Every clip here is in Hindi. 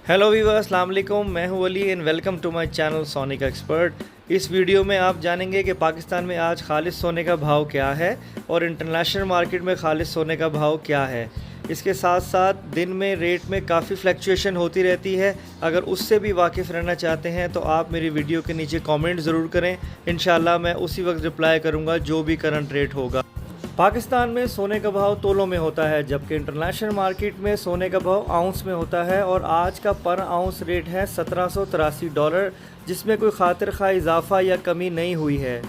हेलो वीवर, अस्सलाम वालेकुम। मैं हूं Ali and welcome to my channel सोने का एक्सपर्ट। इस वीडियो में आप जानेंगे कि पाकिस्तान में आज खालिस सोने का भाव क्या है और इंटरनेशनल मार्केट में खालिस सोने का भाव क्या है। इसके साथ साथ दिन में रेट में काफ़ी फ्लक्चुएशन होती रहती है। अगर उससे भी वाकिफ़ रहना चाहते हैं तो आप मेरी वीडियो के नीचे कमेंट ज़रूर करें। इंशाल्लाह मैं उसी वक्त रिप्लाई करूँगा जो भी करंट रेट होगा। पाकिस्तान में सोने का भाव तोलों में होता है, जबकि इंटरनेशनल मार्केट में सोने का भाव आउंस में होता है और आज का पर आउंस रेट है $1783, जिसमेमें कोई खातिर खा इजाफा या कमी नहीं हुई है।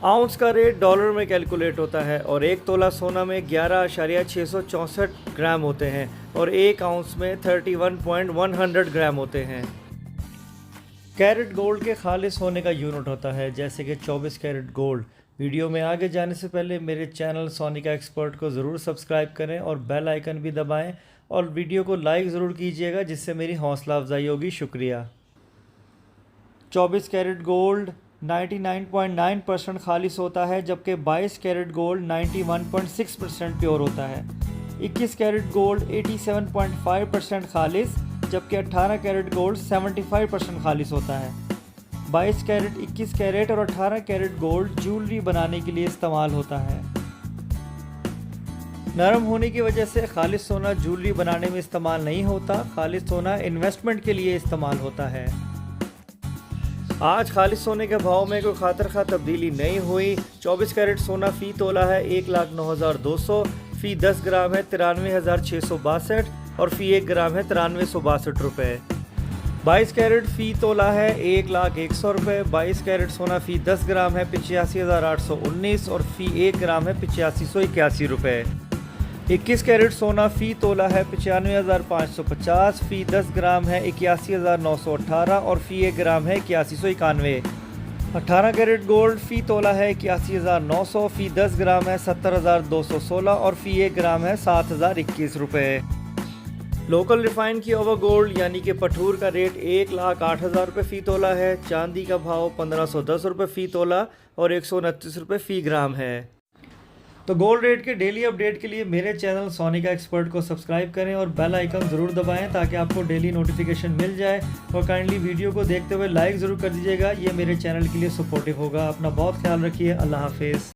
आउंस का रेट डॉलर में कैलकुलेट होता है और एक तोला सोना में 11.664 ग्राम होते हैं और एक आउंस में 31.100 ग्राम होते हैं। कैरेट गोल्ड के खालिस होने का यूनिट होता है, जैसे कि 24 कैरेट गोल्ड। वीडियो में आगे जाने से पहले मेरे चैनल सोनिका एक्सपर्ट को ज़रूर सब्सक्राइब करें और बेल आइकन भी दबाएं और वीडियो को लाइक ज़रूर कीजिएगा, जिससे मेरी हौसला अफजाई होगी। शुक्रिया। 24 कैरेट गोल्ड 99.9% खालिस होता है, जबकि 22 कैरेट गोल्ड 91.6% प्योर होता है। 21 कैरेट गोल्ड 87.5% खालिस, जबकि 18 कैरेट गोल्ड 75% खालिस होता है। 22 कैरेट, 21 कैरेट और 18 कैरेट गोल्ड ज्वेलरी बनाने के लिए इस्तेमाल होता है। नरम होने की वजह से खालिस सोना ज्वेलरी बनाने में इस्तेमाल नहीं होता। खालिस सोना इन्वेस्टमेंट के लिए इस्तेमाल होता है। आज खालिस सोने के भाव में कोई खातिर खा तब्दीली नहीं हुई। 24 कैरेट सोना फ़ी तोला है 1,09,200, फ़ी 10 ग्राम है 93,662 और फ़ी 1 ग्राम है 9362 रुपये। 22 कैरेट फ़ी तोला है 1,01,000 रुपये। 22 कैरेट सोना फ़ी 10 ग्राम है 85,819 और फ़ी 1 ग्राम है 8581 रुपये। 21 कैरेट सोना फ़ी तोला है 95,550, फ़ी 10 ग्राम है 81,918 और फ़ी 1 ग्राम है 8191। 18 कैरेट गोल्ड फ़ी तोला है 81,900, फ़ी 10 ग्राम है 70,216 और फ़ी 1 ग्राम है 7,021 रुपये। लोकल रिफाइन की ओवर गोल्ड यानी कि पठूर का रेट 1,08,000 रुपये फ़ी तोला है। चांदी का भाव 1,510 रुपये फ़ी तोला और 129 रुपये फ़ी ग्राम है। तो गोल्ड रेट के डेली अपडेट के लिए मेरे चैनल सोनिका एक्सपर्ट को सब्सक्राइब करें और बेल आइकन ज़रूर दबाएं ताकि आपको डेली नोटिफिकेशन मिल जाए। और काइंडली वीडियो को देखते हुए लाइक ज़रूर कर दीजिएगा, ये मेरे चैनल के लिए सपोर्टिव होगा। अपना बहुत ख्याल रखिए। अल्लाह हाफिज़।